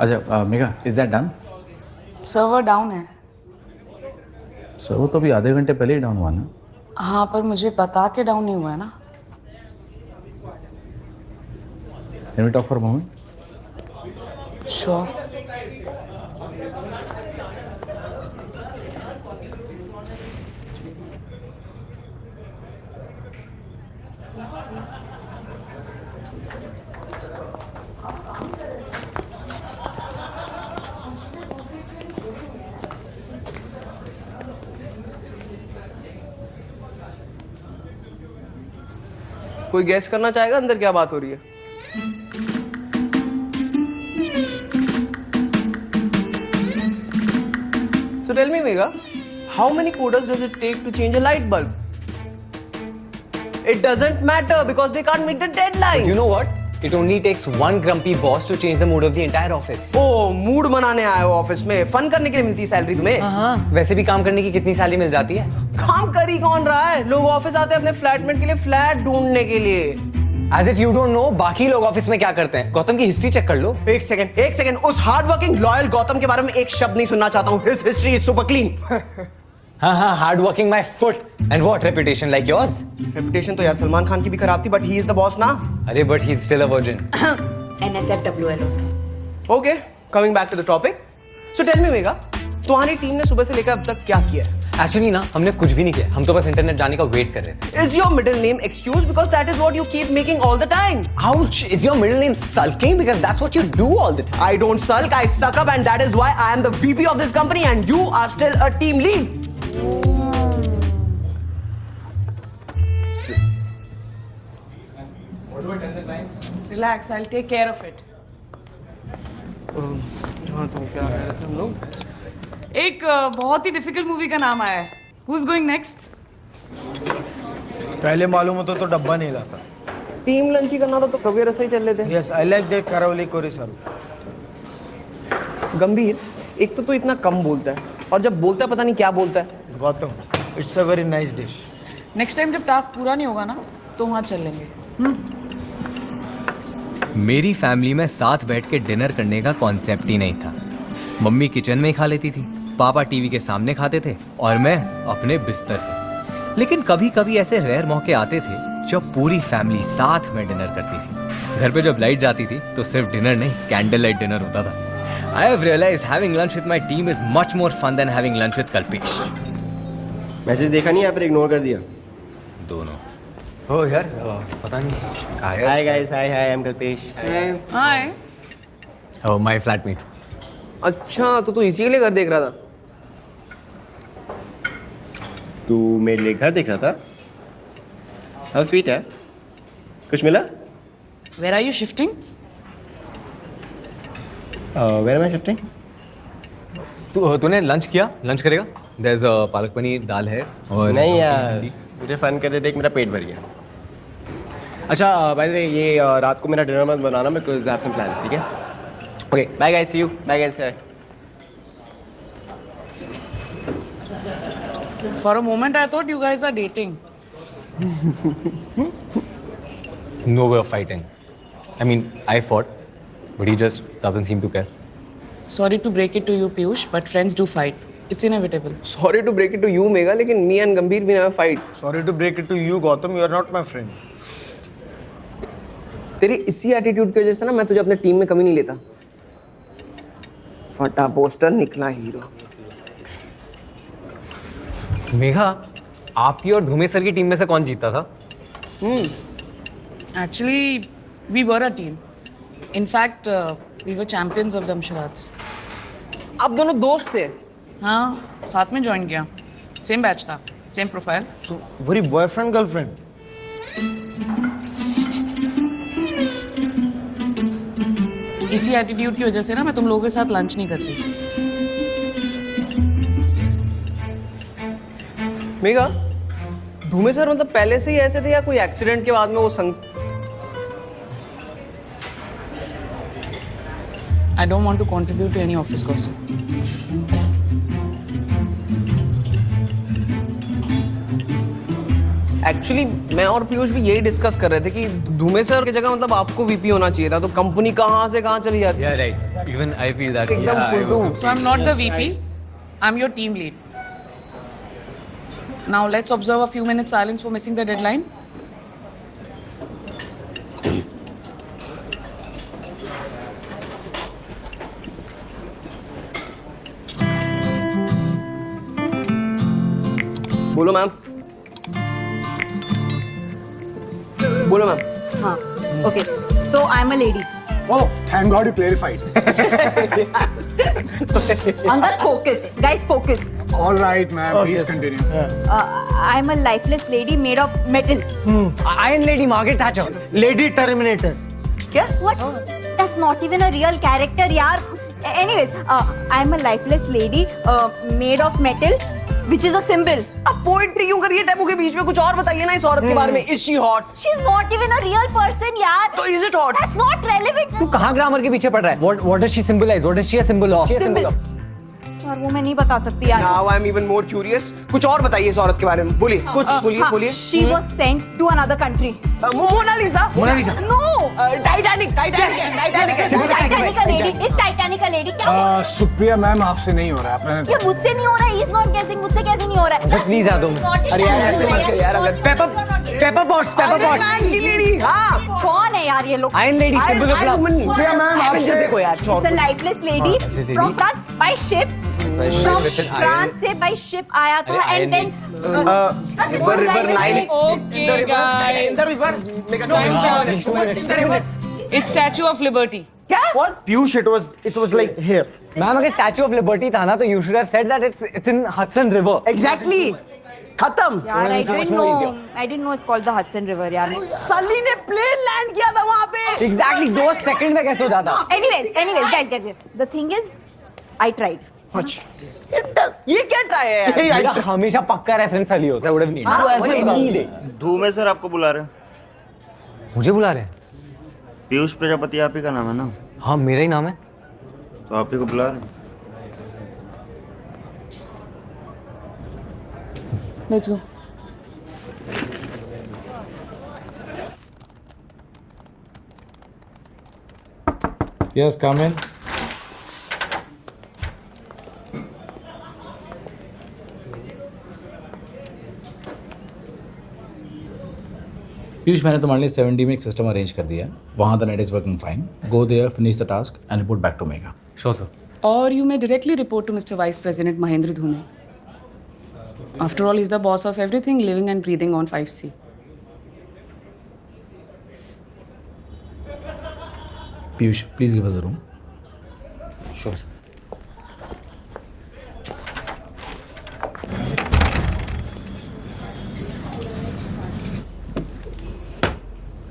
अच्छा Megha, is that done? Server down है। Server तो अभी आधे घंटे पहले ही डाउन हुआ ना। हाँ, पर मुझे बता के डाउन नहीं हुआ है ना। Can we talk for a moment? Sure. कोई गैस करना चाहेगा अंदर क्या बात हो रही है? So tell me, Megha, how many quarters does it take to change a light bulb? It doesn't matter because they can't meet the deadlines. You know what? It only takes one grumpy boss to change the mood of the entire office. Oh, mood बनाने आए हो office में? Fun करने के लिए मिलती है salary तुम्हें? हाँ, वैसे भी काम करने की कितनी सैलरी मिल जाती है? काम कर ही कौन रहा है? लोग ऑफिस आते हैं अपने फ्लैटमेट के लिए फ्लैट ढूंढने के लिए। As if you don't know, बाकी लोग ऑफिस में क्या करते हैं? गौतम की हिस्ट्री चेक कर लो। एक सेकंड, उस हार्ड वर्किंग लॉयल गौतम के बारे में एक शब्द नहीं सुनना चाहता हूँ। His history is super clean. हाँ, hard working my foot. And what reputation like yours? Reputation तो यार सलमान खान की भी खराब थी, but he is the boss ना। अरे but he's still a virgin. NSFWLO. Okay, coming back to the topic. So tell me, Megha, तुम्हारी team ने सुबह से लेकर अब तक क्या किया है? Actually ना, हमने कुछ भी नहीं किया। हम तो बस इंटरनेट जाने का वेट कर रहे थे। Is your middle name excuse because that is what you keep making all the time? Ouch! Is your middle name sulking? Because that's what you do all the time. I don't sulk, I suck up, and that is why I am the VP of this company and you are still a team lead. Relax, I'll take care of it. हाँ तो क्या कह रहे थे हम लोग? एक बहुत ही डिफिकल्ट मूवी का नाम आया है। Who's going next? पहले मालूम होता तो डब्बा नहीं लाता। टीम लंच ही करना था तो सवेरे से ही चल लेते। Yes I like that Karavali kori sir. Gambhir, एक तो तू इतना कम बोलता है और जब बोलता है पता नहीं क्या बोलता है। Gautam, it's a very nice dish. Next time जब टास्क पूरा नहीं होगा ना तो वहाँ चल लेंगे। मेरी फैमिली में साथ बैठ के डिनर करने का कॉन्सेप्ट ही नहीं था। मम्मी किचन में ही खा लेती थी, पापा टीवी के सामने खाते थे और मैं अपने बिस्तर पे। लेकिन कभी कभी ऐसे रेयर मौके आते थे जब पूरी फैमिली साथ में डिनर करती थी। घर पे जब लाइट जाती थी तो सिर्फ डिनर नहीं, कैंडल लाइट डिनर होता था। I have realised having lunch with my team is much more fun than having lunch with Kalpesh. Message देखा नहीं या फिर इग्नोर कर दिया? दोनों। हो यार, पता नहीं। Hi guys, hi I am Kalpesh. Hi. Oh my flatmate. अच्छा तो तू इसी के लिए घर देख रहा था? तू मेरे लिए घर देख रहा था? हाउ स्वीट है। कुछ मिला? Where are you shifting? Where am I shifting? तूने लंच किया? लंच करेगा? There's पालक पनीर दाल है और नहीं यार, मुझे फन करते देख मेरा पेट भर गया। अच्छा बाय द वे, ये रात को मेरा डिनर मत बनाना because I have some plans, ठीक है? Okay bye guys, see you. Bye guys. For a moment I thought you guys are dating. No way of fighting. I mean, I fought, but he just doesn't seem to care. Sorry to break it to you, Piyush, but friends do fight. It's inevitable. Sorry to break it to you, Megha, लेकिन me and गंभीर we never fight. Sorry to break it to you Gautam, you are not my friend. तेरे इसी attitude की वजह से ना मैं तुझे अपने टीम में कभी नहीं लेता। फटा पोस्टर निकला हीरो। मेघा, आपकी और धूमे सर की टीम में से कौन जीतता था? Actually, we were a team. In fact, we were champions of Damsharats. आप दोनों दोस्त थे? हाँ, साथ में ज्वाइन किया। सेम बैच था, सेम प्रोफाइल। तो वही बॉयफ्रेंड गर्लफ्रेंड? इसी एटीट्यूड की वजह से ना मैं तुम लोगों के साथ लंच नहीं करती। मेघा, धूमे सर मतलब पहले से ही ऐसे थे या कोई एक्सीडेंट के बाद में वो संग? I don't want to contribute to any office gossip. Actually मैं और पीयूष भी यही डिस्कस कर रहे थे कि धूमे सर की जगह मतलब आपको वीपी होना चाहिए था, तो कंपनी कहाँ से कहाँ चली जाती है। Yeah, right. Even I feel that. एकदम फुल्लू. So I'm not the VP. I'm your team lead. Now let's observe a few minutes silence for missing the deadline. बोलो मैम. बोलो मैम. हाँ. Okay. So I'm a lady. Oh, thank God you clarified. On that focus, guys. Focus. All right, ma'am. Please continue. I'm a lifeless lady made of metal. Iron Lady Margaret Thatcher. Lady Terminator. What? That's not even a real character, yaar. Anyways, I'm a lifeless lady made of metal, which is a symbol. अब poetry क्यों करिए taboo के बीच में? कुछ और बताइए ना इस औरत के बारे में. Is she hot? She's not even a real person, yaar. तो is it hot? That's not relevant. तू कहाँ ग्रामर के पीछे पड़ रहा है? What does she symbolize? What is she a symbol of? Symbol. यार वो मैं नहीं बता सकती यार. Now I'm even more curious. कुछ और बताइए इस औरत के बारे में. बोलिए. कुछ बोलिए. She was sent to another country. Mona Lisa. No. Titanic. Is Titanic a lady? Is Titanic a lady? क्या? सुप्रिया मैम आपसे नहीं हो रहा है. आपने ये मुझसे नहीं हो रहा है. He is not guessing. मुझसे कैसे नहीं हो रहा है? Just please यादों में. अरे यार ऐसे मत कर यार. अगर Pepper Potts. की लेडी. हाँ. कौन है यार ये लोग? Iron Lady, symbol of love. Supriya ma'am आप देखो यार. It's a lifeless lady from France by ship. From France से by ship आया था and then river Nile. Okay, guys. It's Statue of Liberty. Piyush, it was like here. Ma'am अगर Statue of Liberty था ना तो you should have said that it's in Hudson River. Exactly. खत्म. यार I didn't know it's called the Hudson River यार. सली ने plane land किया था वहाँ पे. Exactly 2 सेकंड में कैसे हो जाता? Anyways, guys. The thing is, I tried. ये क्या ट्राई है यार? मेरा हमेशा पक्का रेफरेंस सली होता है. would have needed. धूमे सर आपको बुला रहे हैं. मुझे बुला रहे हैं? पीयूष प्रजापति आप ही का नाम है ना? हाँ मेरा ही नाम है. तो आप ही को बुला रहे हैं. Let's go. Yes, come in. Piyush मैंने तुम्हारे लिए 7D में एक सिस्टम अरेंज कर दिया है. वहाँ the net is working fine. Go there, finish the task and report back to Megha. Sure, sir. Or you may directly report to Mr. Vice President Mahendra Dhune. After all, he's the boss of everything living and breathing on 5C. Piyush, please give us a room. Sure, sir.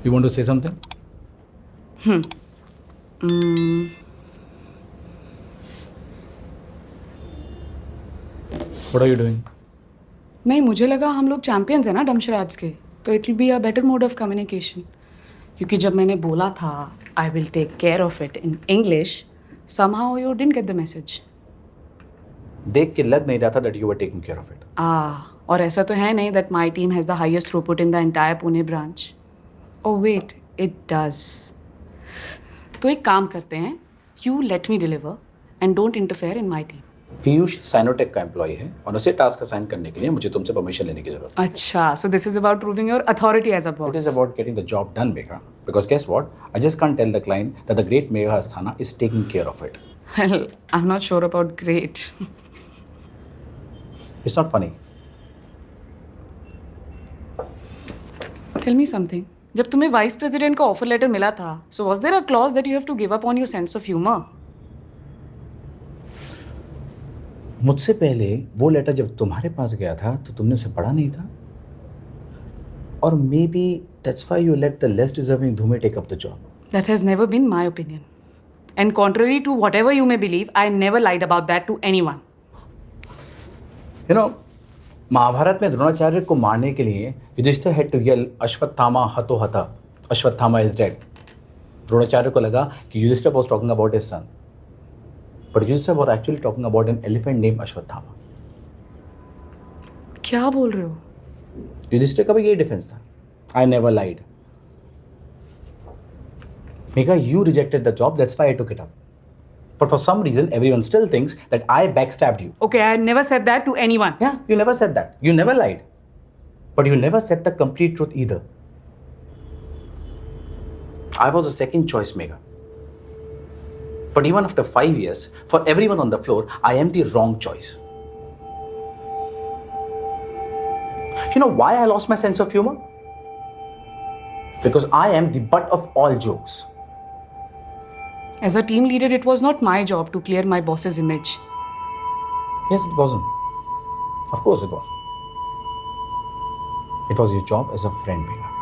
You want to say something? What are you doing? नहीं, मुझे लगा हम लोग champions हैं ना डमशराज के, तो it will be a better mode of communication. क्योंकि जब मैंने बोला था I will take care of it in English, somehow you didn't get the message. देख के लग नहीं रहा था that you were taking care of it. और ऐसा तो है नहीं that my team has the highest throughput in the entire Pune branch. Oh wait, it does. तो एक काम करते हैं, you let me deliver and don't interfere in my team. Piyush साइनोटेक का एम्प्लॉय है और उसे टास्क असाइन करने के लिए मुझे तुमसे परमिशन लेने की जरूरत है. अच्छा, so this is about proving your authority as a boss. It is about getting the job done, Megha. Because guess what? I just can't tell the client that the great Megha Asthana is taking care of it. Well, I'm not sure about great. It's not funny. Tell me something. जब तुम्हें vice president का offer letter मिला था, so was there a clause that you have to give up on your sense of humor? मुझसे पहले वो letter जब तुम्हारे पास गया था तो तुमने उसे पढ़ा नहीं था. और maybe that's why you let the less deserving Dhume take up the job. That has never been my opinion. And contrary to whatever you may believe, I never lied about that to anyone. You know, Mahabharat में द्रोणाचार्य को मारने के लिए Yudhishthir had to yell Ashwatthama हतो हता. Ashwatthama is dead. Dronacharya को लगा कि Yudhishthir was talking about his son. But Yudhishthira was actually talking about an elephant named Ashwatthama. क्या बोल रहे हो? युधिष्ठिर का भी यही डिफेंस था. I never lied. Megha, you rejected the job. That's why I took it up. But for some reason, everyone still thinks that I backstabbed you. Okay, I never said that to anyone. Yeah, you never said that. You never lied. But you never said the complete truth either. I was a second choice, Megha. But even after 5 years, for everyone on the floor, I am the wrong choice. You know why I lost my sense of humor? Because I am the butt of all jokes. As a team leader, it was not my job to clear my boss's image. Yes, it wasn't. Of course it was. It was your job as a friend, Megha.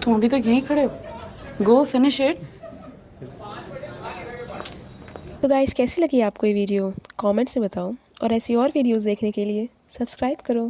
तुम अभी तक यहीं खड़े हो? Go finish it. तो guys कैसी लगी आपको ये वीडियो कमेंट्स में बताओ और ऐसी और वीडियोस देखने के लिए सब्सक्राइब करो।